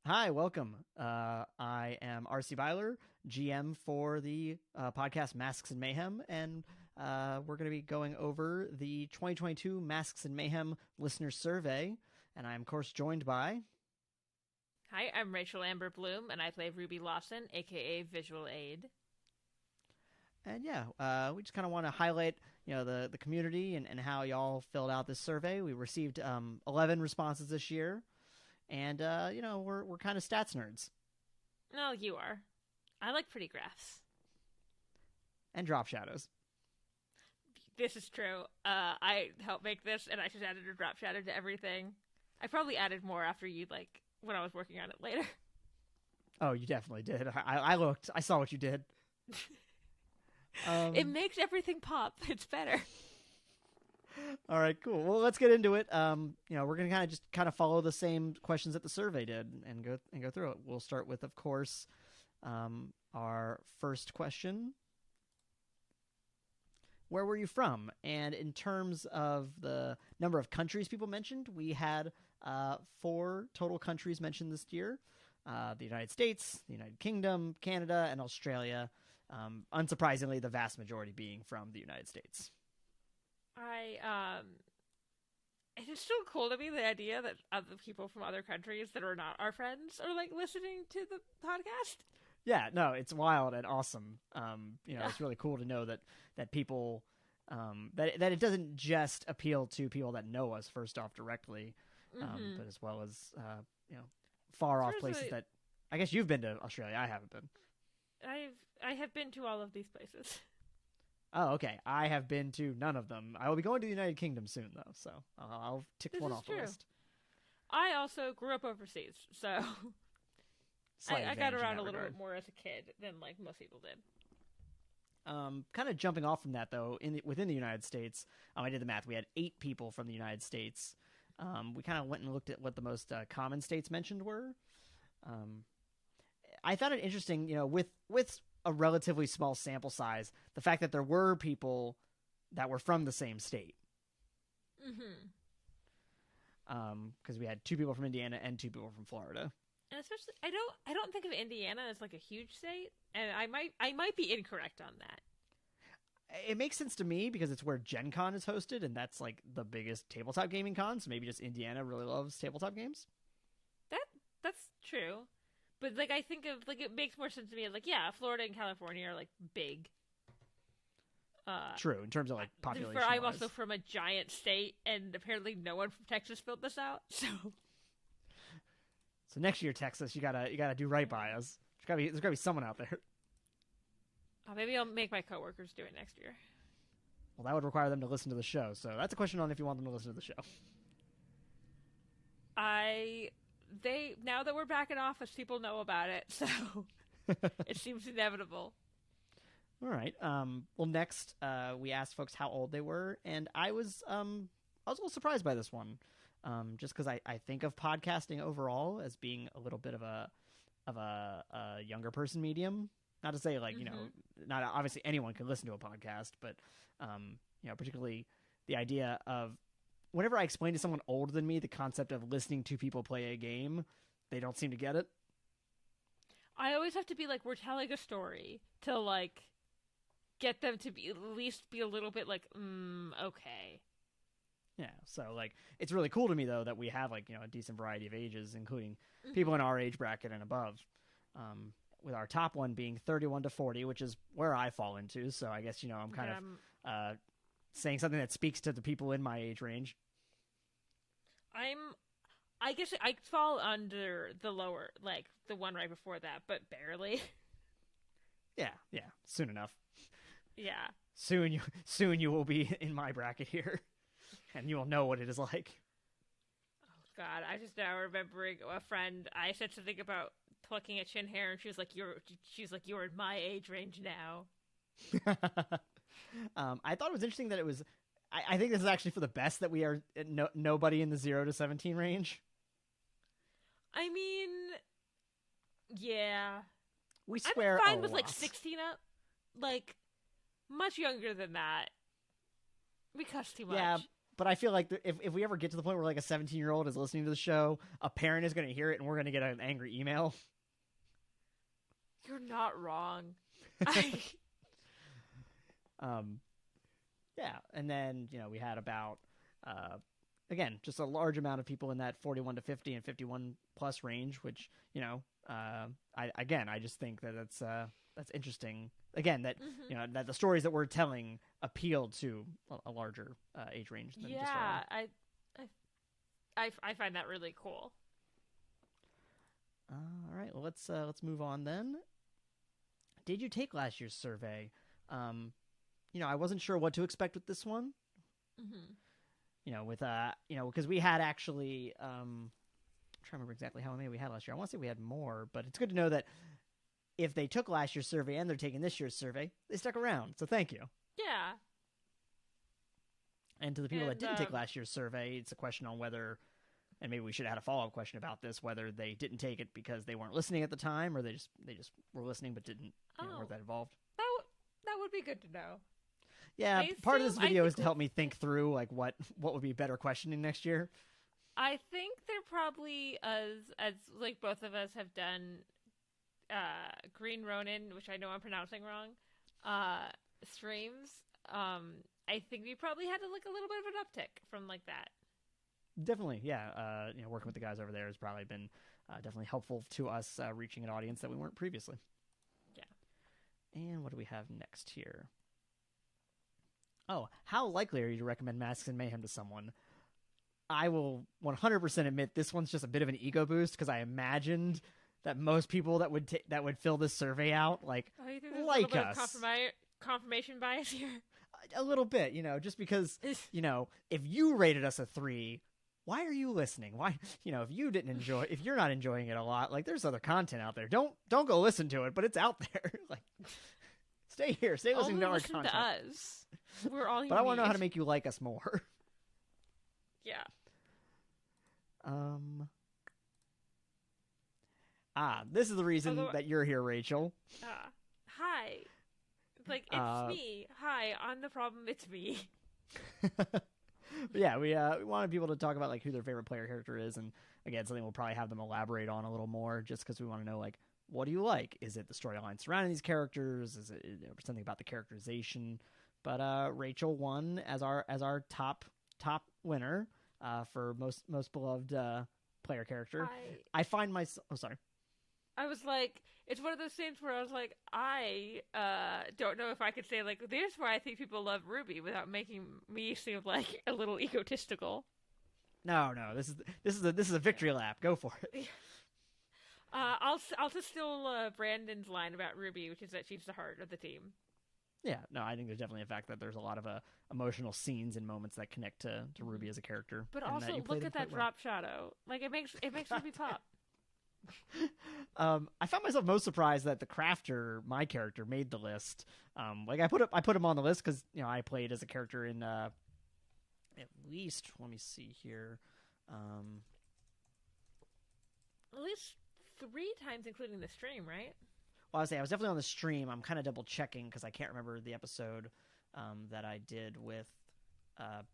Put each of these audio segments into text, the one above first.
Hi, welcome. I am RC Byler, GM for the podcast Masks and Mayhem, and we're going to be going over the 2022 Masks and Mayhem listener survey. And I'm, of course, joined by. Hi, I'm Rachel Amber Bloom, and I play Ruby Lawson, aka Visual Aid. And yeah, we just kind of want to highlight, the community and how y'all filled out this survey. We received 11 responses this year, and we're kind of stats nerds No, you are. I like pretty graphs. and drop shadows. This is true. I helped make this, and I just added a drop shadow to everything. I probably added more after you, when I was working on it later. Oh, you definitely did. I looked. I saw what you did. It makes everything pop. It's better. All right, cool. Well, let's get into it. We're gonna kind of follow the same questions that the survey did and go through it. We'll start with, of course, our first question. Where were you from? And in terms of the number of countries people mentioned, we had 4 total countries mentioned this year: the United States, the United Kingdom, Canada, and Australia. Unsurprisingly, the vast majority being from the United States. I It is still cool to me the idea that other people from other countries that are not our friends are listening to the podcast. Yeah, no, it's wild and awesome. Yeah. It's really cool to know that people that it doesn't just appeal to people that know us first off directly, but as well as far off places Seriously, that I guess you've been to Australia. I haven't been. I have been to all of these places. Oh, okay. I have been to none of them. I will be going to the United Kingdom soon, though, so I'll tick This one is off the true. list. I also grew up overseas, so Slight I got advantage in around that a little bit regard. more as a kid than most people did. Kind of jumping off from that though, within the United States, I did the math. We had 8 people from the United States. We kind of went and looked at what the most common states mentioned were. Um, I found it interesting, with a relatively small sample size, the fact that there were people that were from the same state. Mm-hmm. Because we had 2 people from Indiana and 2 people from Florida. And especially, I don't think of Indiana as a huge state, and I might be incorrect on that. It makes sense to me because it's where Gen Con is hosted, and that's like the biggest tabletop gaming con. So maybe just Indiana really loves tabletop games. That that's true, but I think of it makes more sense to me. Yeah, Florida and California are big. True, in terms of like For population I'm also wise. from a giant state, and apparently no one from Texas filled this out. So So next year, Texas, you gotta do right by us. There's gotta be someone out there. maybe I'll make my coworkers do it next year. Well, that would require them to listen to the show. So that's a question on if you want them to listen to the show. I they Now that we're back in office, people know about it, so it seems inevitable. All right. Well, next, we asked folks how old they were, and I was a little surprised by this one, just because I think of podcasting overall as being a little bit of a younger person medium. Not to say not obviously anyone can listen to a podcast, but particularly the idea of whenever I explain to someone older than me the concept of listening to people play a game, they don't seem to get it. I always have to be we're telling a story to get them to be at least be a little bit okay. Yeah, so it's really cool to me though that we have a decent variety of ages, including people in our age bracket and above. With our top one being 31 to 40, which is where I fall into. So I guess I'm kind of Um, saying something that speaks to the people in my age range. I'm. I guess I fall under the lower, the one right before that, but barely. Yeah, yeah, soon enough. Yeah. Soon you will be in my bracket here, and you will know what it is like. God, I just now remembering a friend. I said something about plucking a chin hair, and she was like, "You're in my age range now." I thought it was interesting that it was. I think this is actually for the best that we are nobody in the 0 to 17 range. I mean, yeah, We I'm swear a fine with lot. 16 up. Like much younger than that. We cuss too Yeah, much. but I feel like if we ever get to the point where like a 17-year-old is listening to the show, a parent is going to hear it and we're going to get an angry email. You're not wrong. Yeah, and then we had about again just a large amount of people in that 41 to 50 and 51 plus range, which I just think that that's interesting. Again, that that the stories that we're telling appeal to a larger age range than just our own. I find that really cool. All right, well let's move on then. Did you take last year's survey? I wasn't sure what to expect with this one. Because we had actually I'm trying to remember exactly how many we had last year. I want to say we had more, but it's good to know that if they took last year's survey and they're taking this year's survey, they stuck around. So thank you. Yeah. And to the people that didn't take last year's survey, it's a question on whether, and maybe we should have had a follow-up question about this, whether they didn't take it because they weren't listening at the time, or they just were listening but didn't weren't that involved. That would be good to know. Yeah, part of this video is to help me think through like what would be better questioning next year. I think they're probably as like both of us have done Green Ronin, which I know I'm pronouncing wrong, streams. I think we probably had a little bit of an uptick from like that. Definitely, yeah. Working with the guys over there has probably been definitely helpful to us reaching an audience that we weren't previously. Yeah. And what do we have next here? Oh, how likely are you to recommend Masks and Mayhem to someone? I will 100% admit this one's just a bit of an ego boost because I imagined that most people that would fill this survey out like us. Confirmation bias here. A little bit, just because if you rated us a 3, why are you listening? Why, if you're not enjoying it a lot, like there's other content out there. Don't go listen to it, but it's out there. Like, stay here, stay listening to our content. To us. We're all. But I want to know how to make you like us more. Yeah. This is the reason that you're here, Rachel. Hi. Like, it's me. Hi, I'm the problem. It's me. Yeah, we wanted people to talk about like who their favorite player character is, and again, something we'll probably have them elaborate on a little more, just because we want to know like what do you like? Is it the storyline surrounding these characters? Is it something about the characterization? But Rachel won as our top winner for most beloved player character. I find myself. Oh, sorry. I was like, it's one of those things where I was like, I don't know if I could say like, there's why I think people love Ruby without making me seem like a little egotistical. No, this is a victory lap. Go for it. I'll just steal Brandon's line about Ruby, which is that she's the heart of the team. Yeah, no, I think there's definitely a fact that there's a lot of emotional scenes and moments that connect to Ruby as a character. But also, look at that drop shadow. Like it makes Ruby pop. I found myself most surprised that the crafter, my character, made the list. I put him on the list because I played as a character in at least, let me see here, at least 3 times, including the stream, right? Well, I was definitely on the stream. I'm kind of double checking because I can't remember the episode that I did with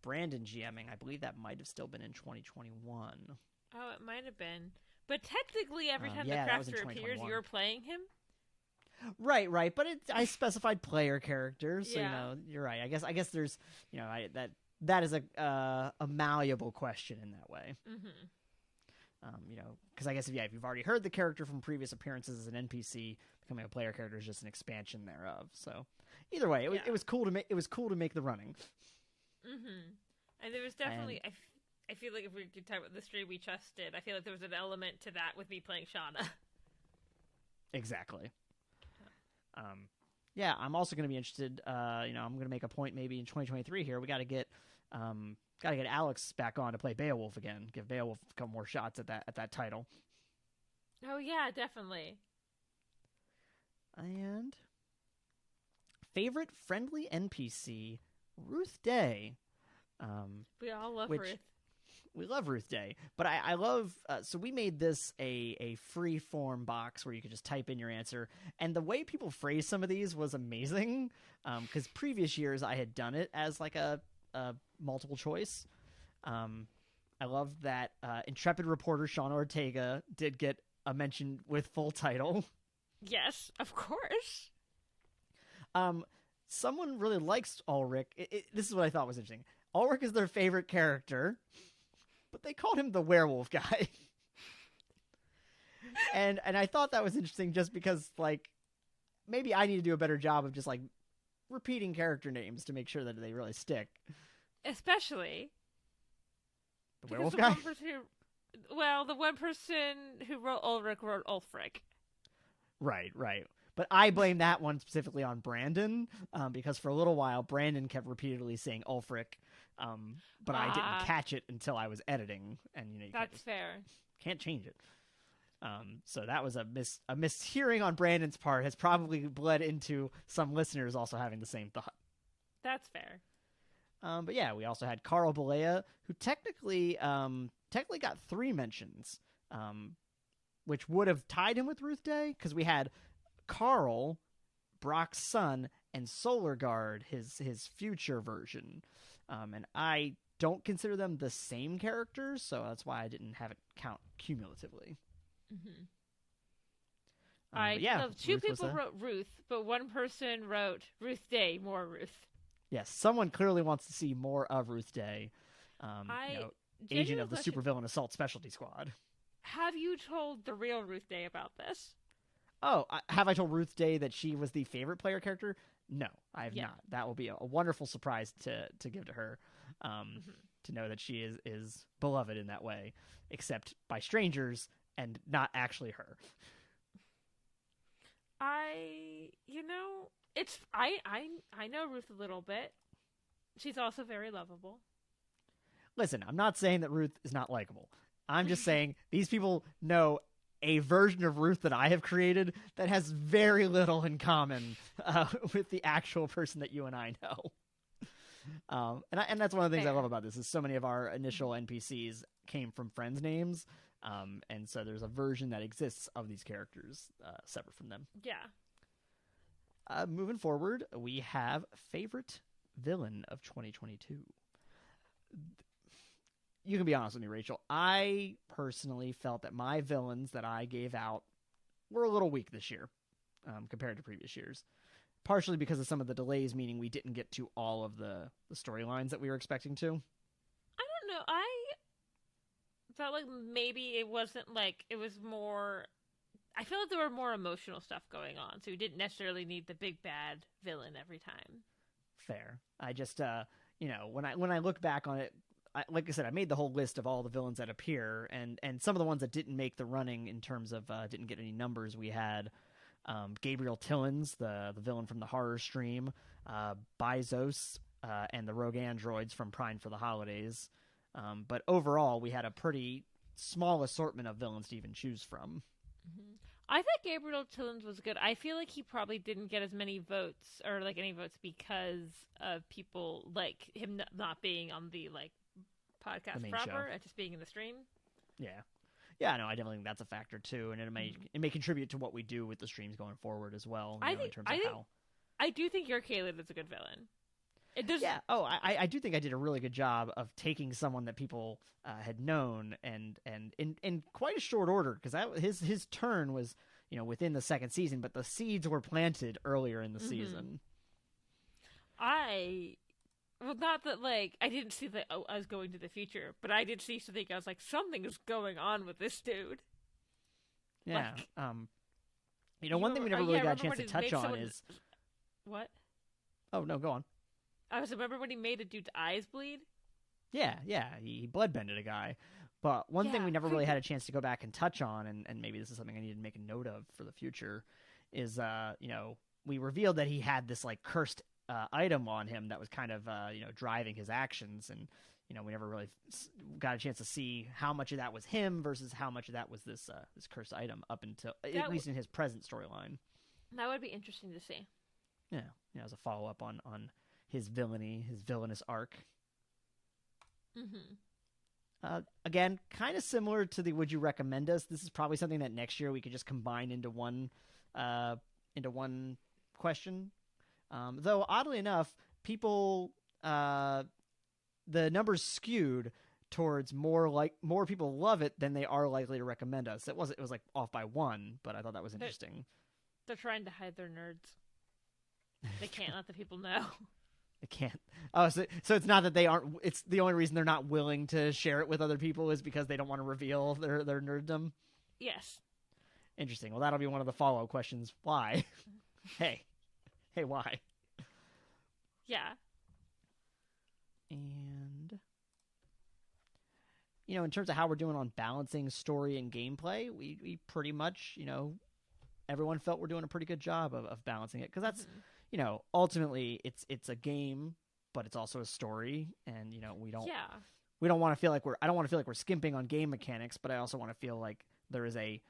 Brandon GMing. I believe that might have still been in 2021. Oh, it might have been. But technically, every time the crafter appears, you're playing him? Right. But I specified player characters, so you're right. I guess there's that is a malleable question in that way. Mm-hmm. Because I guess if you've already heard the character from previous appearances as an NPC, becoming a player character is just an expansion thereof. So either way, it was cool to make the running. Mm-hmm. And there was definitely. I feel like if we could talk about the stream we just did, I feel like there was an element to that with me playing Shauna. Exactly. I'm also going to be interested. I'm going to make a point maybe in 2023 here. We got to get Alex back on to play Beowulf again. Give Beowulf a couple more shots at that title. Oh yeah, definitely. And favorite friendly NPC, Ruth Day. We all love Ruth. We love Ruth Day, but I love. So we made this a free form box where you could just type in your answer, and the way people phrase some of these was amazing. Because previous years I had done it as like a multiple choice, I love that intrepid reporter Sean Ortega did get a mention with full title. Yes, of course. Someone really likes Ulrich. This is what I thought was interesting. Ulrich is their favorite character, but they called him the werewolf guy. and I thought that was interesting just because, like, maybe I need to do a better job of just, like, repeating character names to make sure that they really stick. Especially the werewolf the guy? the one person who wrote Ulrich wrote Ulfric. Right. But I blame that one specifically on Brandon, because for a little while, Brandon kept repeatedly saying Ulfric, but I didn't catch it until I was editing, and you That's fair. Can't change it. So that was a mishearing on Brandon's part, has probably bled into some listeners also having the same thought. That's fair. But yeah, we also had Carl Balea, who technically got 3 mentions, which would have tied him with Ruth Day, because we had Carl, Brock's son, and Solar Guard, his future version. And I don't consider them the same characters, so that's why I didn't have it count cumulatively. Mm-hmm. Two Ruth people wrote Ruth, but one person wrote Ruth Day, more Ruth. Yes, someone clearly wants to see more of Ruth Day, agent of the Supervillain Assault Specialty Squad. Have you told the real Ruth Day about this? Oh, have I told Ruth Day that she was the favorite player character? No, I have not. That will be a wonderful surprise to give to her, to know that she is beloved in that way, except by strangers and not actually her. I know Ruth a little bit. She's also very lovable. Listen, I'm not saying that Ruth is not likable. I'm just saying these people know a version of Ruth that I have created that has very little in common with the actual person that you and I know. And that's one of the things I love about this is so many of our initial NPCs came from friends' names, and so there's a version that exists of these characters separate from them. Yeah. Moving forward, we have favorite villain of 2022. You can be honest with me, Rachel. I personally felt that my villains that I gave out were a little weak this year compared to previous years. Partially because of some of the delays, meaning we didn't get to all of the storylines that we were expecting to. I don't know. I felt like maybe it wasn't like it was more... I feel like there were more emotional stuff going on, so you didn't necessarily need the big bad villain every time. Fair. I just, when I look back on it, like I said, I made the whole list of all the villains that appear, and some of the ones that didn't make the running in terms of didn't get any numbers. We had Gabriel Tillins, the villain from the horror stream, Bezos, and the rogue androids from Prime for the Holidays. But overall, we had a pretty small assortment of villains to even choose from. Mm-hmm. I thought Gabriel Tillins was good. I feel like he probably didn't get as many votes, or like any votes, because of people like him not being on the podcast proper, and just being in the stream. Yeah, no, I definitely think that's a factor too, and it may contribute to what we do with the streams going forward as well. I do think your Caleb is a good villain. It does. Yeah. Oh, I do think I did a really good job of taking someone that people had known and in quite a short order, because his turn was within the second season, but the seeds were planted earlier in the season. Not that I didn't see that I was going to the future, but I did see something. I was like, something is going on with this dude. Yeah. One thing we never really got a chance to touch on is what? Oh no, go on. I remember when he made a dude's eyes bleed? Yeah, he bloodbended a guy. But one thing we never really had a chance to go back and touch on, and maybe this is something I need to make a note of for the future, is, we revealed that he had this, cursed item on him that was kind of, driving his actions, and, we never really got a chance to see how much of that was him versus how much of that was this cursed item up until, at least in his present storyline. That would be interesting to see. Yeah, as a follow-up on his villainous arc. Mm-hmm. Again, kind of similar to the Would You Recommend Us. This is probably something that next year we could just combine into one question. Though oddly enough, people the numbers skewed towards more people love it than they are likely to recommend us. It was like off by one, but I thought that was interesting. They're trying to hide their nerds. They can't let the people know. They can't. Oh, so it's not that they aren't. It's the only reason they're not willing to share it with other people is because they don't want to reveal their nerddom. Yes. Interesting. Well, that'll be one of the follow-up questions. Why? Hey, why? Yeah. And in terms of how we're doing on balancing story and gameplay, we pretty much, everyone felt we're doing a pretty good job of balancing it, because that's, ultimately it's a game, but it's also a story, and we don't want to feel like I don't want to feel like we're skimping on game mechanics, but I also want to feel like there is a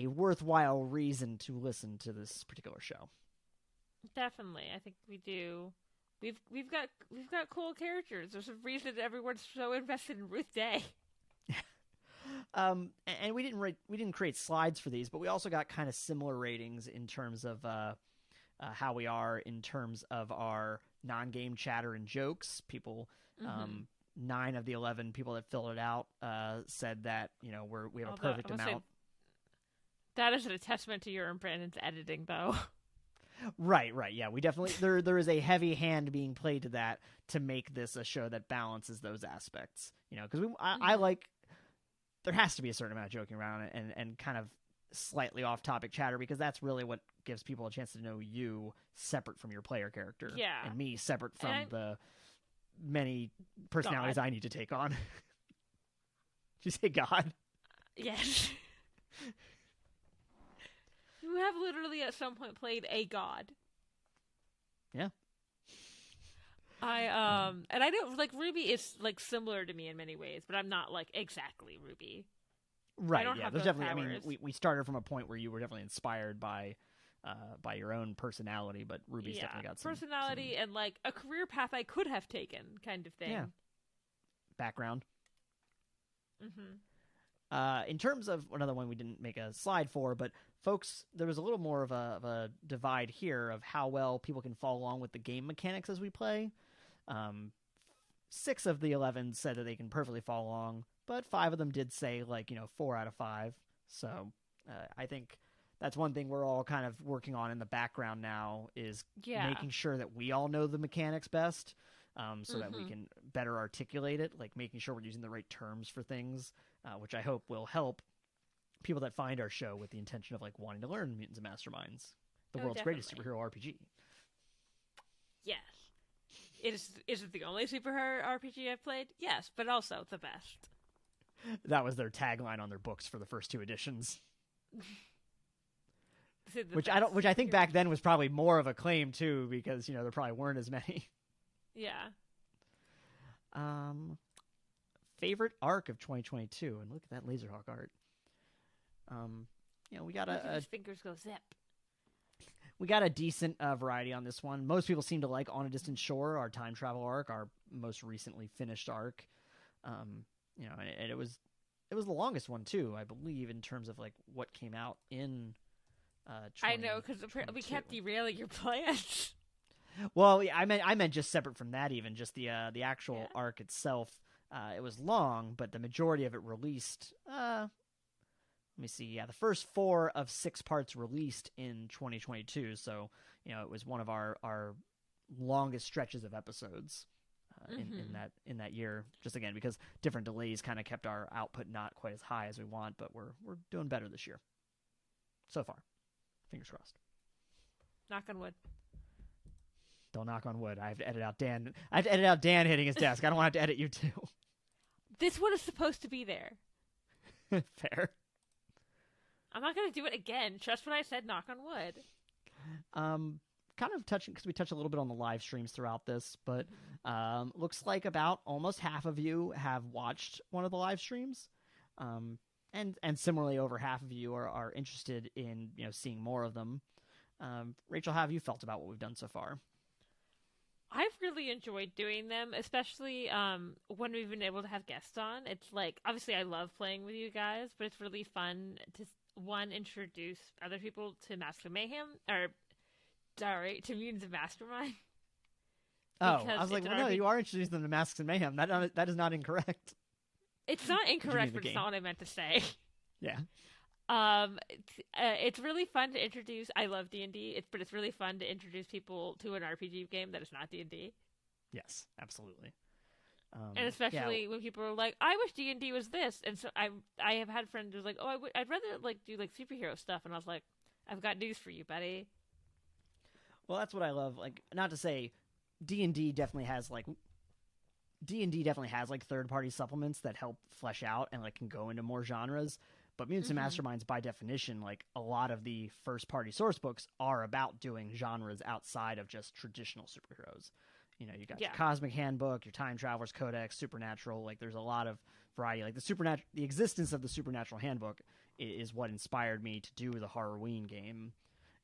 worthwhile reason to listen to this particular show. Definitely, I think we do. We've got cool characters. There's a reason everyone's so invested in Ruth Day. And we didn't create slides for these, but we also got kind of similar ratings in terms of how we are in terms of our non-game chatter and jokes. People, 9 of the 11 people that filled it out said that we have a perfect amount. That is a testament to your and Brandon's editing, though. Right. Yeah, we definitely there is a heavy hand being played to that to make this a show that balances those aspects. Because I like, there has to be a certain amount of joking around and kind of slightly off topic chatter, because that's really what gives people a chance to know you separate from your player character. Yeah. And me separate from the many personalities I need to take on. Did you say God? Yes. You have literally at some point played a god. Yeah. And I don't like Ruby is like similar to me in many ways, but I'm not like exactly Ruby. Right. Yeah. There's definitely. Powers. I mean, we started from a point where you were definitely inspired by your own personality, but Ruby's definitely got some personality and like a career path I could have taken, kind of thing. Yeah. Background. Mm-hmm. In terms of another one we didn't make a slide for, but folks, there was a little more of a divide here of how well people can follow along with the game mechanics as we play. 6 of the 11 said that they can perfectly follow along, but 5 of them did say 4 out of 5. So I think that's one thing we're all kind of working on in the background now is making sure that we all know the mechanics best, so that we can better articulate it, like making sure we're using the right terms for things, which I hope will help people that find our show with the intention of wanting to learn Mutants and Masterminds, the world's greatest superhero RPG. Yes. Is it the only superhero RPG I've played? Yes, but also the best. That was their tagline on their books for the first 2 editions. Which I think back then was probably more of a claim too, because there probably weren't as many. Yeah. Favorite arc of 2022, and look at that Laserhawk art. We got his fingers go zip. We got a decent variety on this one. Most people seem to like On a Distant Shore, our time travel arc, our most recently finished arc. And it was the longest one too, I believe, in terms of what came out in. I know, because we kept derailing your plans. Well, yeah, I meant just separate from that, even just the actual arc itself. It was long, but the majority of it released. Let me see. Yeah, the first 4 of 6 parts released in 2022. So, it was one of our longest stretches of episodes in that year. Just again, because different delays kind of kept our output not quite as high as we want, but we're doing better this year so far. Fingers crossed. Knock on wood. Don't knock on wood. I have to edit out Dan. I have to edit out Dan hitting his desk. I don't want to have to edit you too. This one is supposed to be there. Fair. I'm not going to do it again, just when I said knock on wood. Kind of touching, because we touched a little bit on the live streams throughout this, but looks like about almost half of you have watched one of the live streams. And similarly, over half of you are interested in seeing more of them. Rachel, how have you felt about what we've done so far? I've really enjoyed doing them, especially when we've been able to have guests on. It's obviously I love playing with you guys, but it's really fun to introduce other people to Masks of Mayhem, to Mutants of Mastermind. Oh, I was like, well, no, you are introducing them to Masks of Mayhem. That is not incorrect. It's not incorrect, the but it's game. not what I meant to say. Yeah. It's really fun to introduce. I love D&D, but it's really fun to introduce people to an RPG game that is not D&D. Yes, absolutely. And especially when people are like, "I wish D&D was this," and so I have had friends who's like, "Oh, I'd rather like do like superhero stuff," and I was like, "I've got news for you, buddy." Well, that's what I love. Like, not to say D&D definitely has like third-party supplements that help flesh out and like can go into more genres. But Mutants and Masterminds, by definition, like a lot of the first-party source books are about doing genres outside of just traditional superheroes. You know, you got your Cosmic Handbook, your Time Traveler's Codex, Supernatural. Like, there's a lot of variety. Like the existence of the Supernatural Handbook is what inspired me to do the Horrorween game,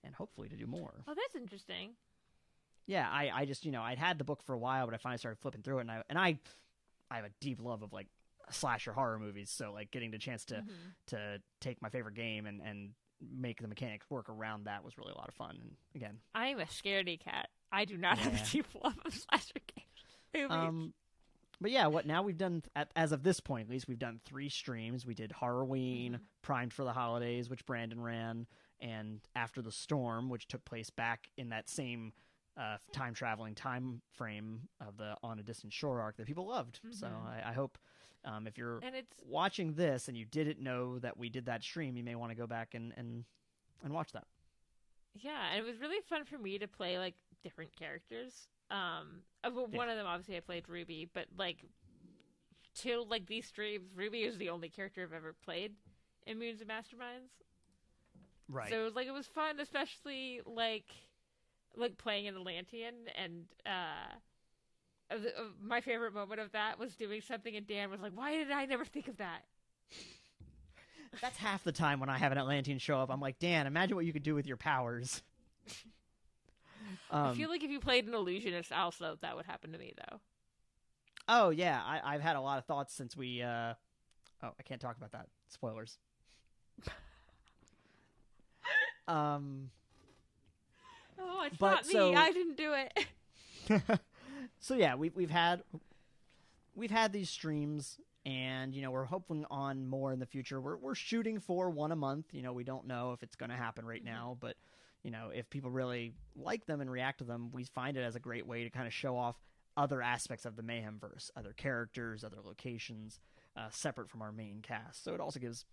and hopefully to do more. Oh, that's interesting. Yeah, I just I'd had the book for a while, but I finally started flipping through it, and I have a deep love of like slasher horror movies. So like getting the chance to take my favorite game and make the mechanics work around that was really a lot of fun. And again, I am a scaredy cat. I do not have a deep love of slasher games. But yeah, what now we've done as of this point, at least we've done 3 streams. We did Horrorween, Primed for the Holidays, which Brandon ran, and After the Storm, which took place back in that same time traveling time frame of the On a Distant Shore arc that people loved. So I hope if you're watching this and you didn't know that we did that stream, you may want to go back and watch that. Yeah, and it was really fun for me to play like different characters. One of them obviously I played Ruby, but like till like these streams, Ruby is the only character I've ever played in Mutants and Masterminds. Right. So like it was fun, especially like playing an Atlantean, and my favorite moment of that was doing something, and Dan was like, "Why did I never think of that?" That's half the time when I have an Atlantean show up. I'm like, Dan, imagine what you could do with your powers. I feel like if you played an illusionist, also that would happen to me, though. Oh yeah, I've had a lot of thoughts since we. Oh, I can't talk about that. Spoilers. Oh, it's not me. I didn't do it. So yeah, we've had these streams, and we're hoping on more in the future. We're shooting for one a month. We don't know if it's going to happen right now, but if people really like them and react to them, we find it as a great way to kind of show off other aspects of the Mayhemverse, other characters, other locations, separate from our main cast. So it also gives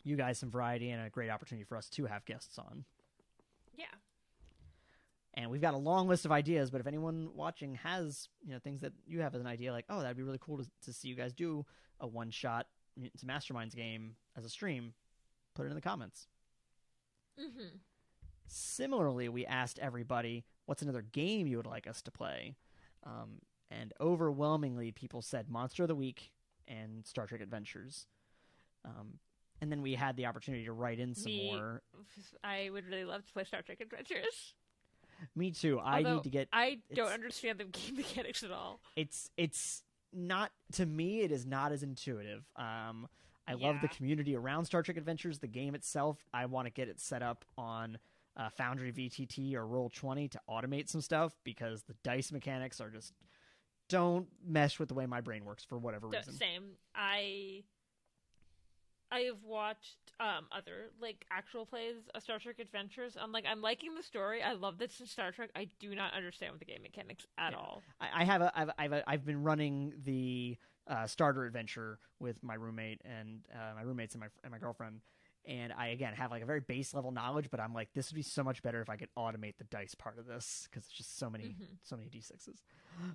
you guys some variety and a great opportunity for us to have guests on. Yeah. And we've got a long list of ideas, but if anyone watching has things that you have as an idea, like, oh, that'd be really cool to see you guys do a one-shot Mutants and Masterminds game as a stream, put it in the comments. Similarly, we asked everybody, what's another game you would like us to play? And overwhelmingly, people said Monster of the Week and Star Trek Adventures. And then we had the opportunity to write in some more. I would really love to play Star Trek Adventures. Me too. I don't understand the game mechanics at all. It's not, to me, it is not as intuitive. I love the community around Star Trek Adventures. The game itself, I want to get it set up on Foundry VTT or Roll20 to automate some stuff, because the dice mechanics are just don't mesh with the way my brain works for whatever reason. Same. I have watched other actual plays of Star Trek Adventures. I'm liking the story. I love this in Star Trek. I do not understand with the game mechanics at all. I've been running the starter adventure with my roommate and my roommates and my girlfriend, and I again have a very base level knowledge, but I'm like, this would be so much better if I could automate the dice part of this, because it's just so many d6s.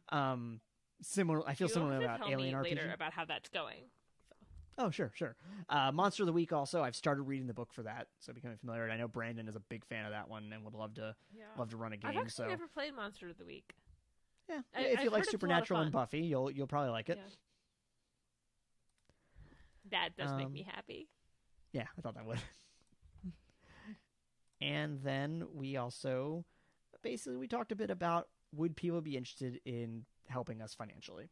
I feel similarly about Alien RPG. Later about how that's going. Oh, sure. Monster of the Week also, I've started reading the book for that, so becoming familiar. And I know Brandon is a big fan of that one and would love to run a game. I've actually never played Monster of the Week. Yeah, if you like Supernatural and Buffy, you'll probably like it. Yeah. That does make me happy. Yeah, I thought that would. And then we also, we talked a bit about, would people be interested in helping us financially?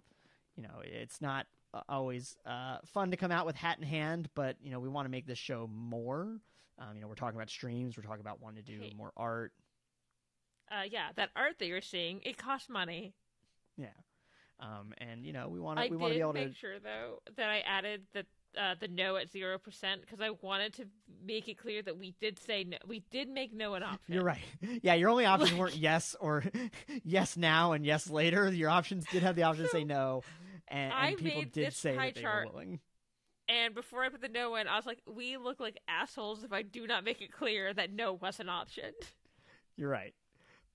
It's not always fun to come out with hat in hand, but we want to make this show more. We're talking about streams, we're talking about wanting to do more art. That art that you're seeing, it costs money. Yeah. And we want I to be did able make to. sure though that I added the no at 0% because I wanted to make it clear that we did say no. We did make no an option. You're right. Yeah, your only options weren't yes or yes now and yes later. Your options did have the option to say no, and people did say that they were willing. And before I put the no in, I was like, we look like assholes if I do not make it clear that no was an option. You're right.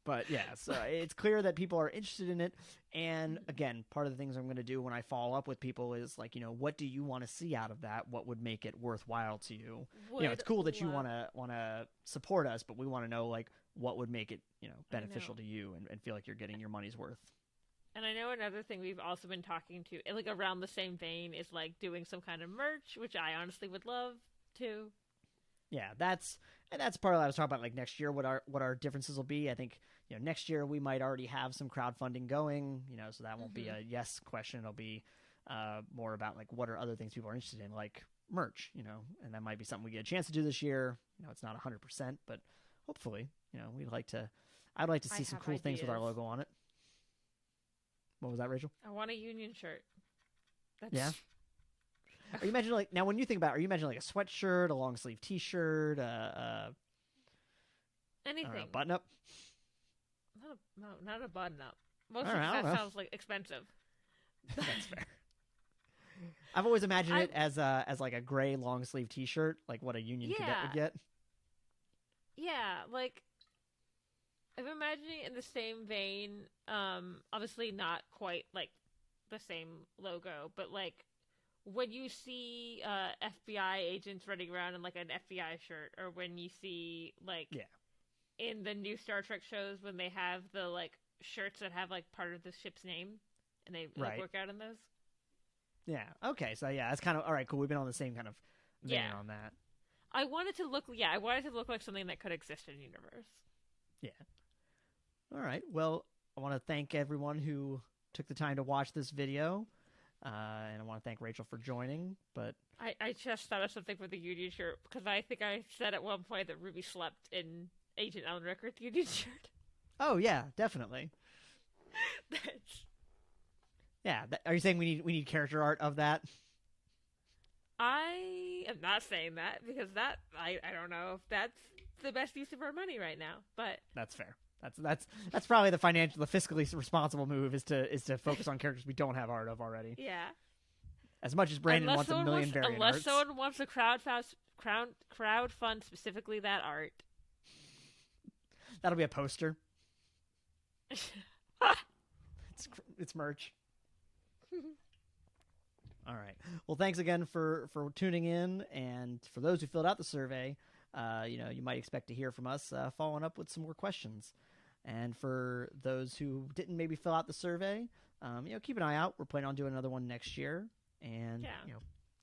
But yeah, so it's clear that people are interested in it. And again, part of the things I'm going to do when I follow up with people is like, what do you want to see out of that? What would make it worthwhile to you? It's cool that you want to support us, but we want to know like what would make it, beneficial to you and feel like you're getting your money's worth. And I know another thing we've also been talking to, like around the same vein, is like doing some kind of merch, which I honestly would love to. Yeah, that's part of what I was talking about. Like next year, what our differences will be. I think next year we might already have some crowdfunding going. So that won't be a yes question. It'll be more about like what are other things people are interested in, like merch. And that might be something we get a chance to do this year. It's not 100%, but hopefully, we'd like to. I'd like to see some cool things with our logo on it. What was that, Rachel? I want a Union shirt. Yeah. Are you imagining like now when you think about it, are you imagining like a sweatshirt, a long sleeve T-shirt, anything, button up? Not a button up. Most of that sounds like expensive. That's fair. I've always imagined it as like a gray long sleeve T-shirt, like what a Union cadet would get. Yeah, like I'm imagining in the same vein. Obviously not quite like the same logo, but like. When you see FBI agents running around in like an FBI shirt, or when you see like in the new Star Trek shows when they have the like shirts that have like part of the ship's name and they like, work out in those. Yeah. Okay. So yeah, that's kind of all right. Cool. We've been on the same kind of vein on that. I wanted to look like something that could exist in the universe. Yeah. All right. Well, I want to thank everyone who took the time to watch this video. And I want to thank Rachel for joining, but... I just thought of something for the Union shirt, because I think I said at one point that Ruby slept in Agent Ellen Rickert's Union shirt. Oh, yeah, definitely. Yeah, are you saying we need character art of that? I am not saying that, because that, I don't know if that's the best use of our money right now, but... That's fair. That's probably the fiscally responsible move is to focus on characters we don't have art of already. Yeah. As much as Brandon wants a million variant unless arts. someone wants to crowd fund specifically that art. That'll be a poster. It's merch. All right. Well, thanks again for tuning in, and for those who filled out the survey, you might expect to hear from us following up with some more questions. And for those who didn't maybe fill out the survey, keep an eye out. We're planning on doing another one next year. And,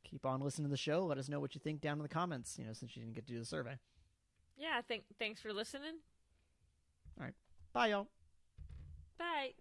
keep on listening to the show. Let us know what you think down in the comments, since you didn't get to do the survey. Yeah, thanks for listening. All right. Bye, y'all. Bye.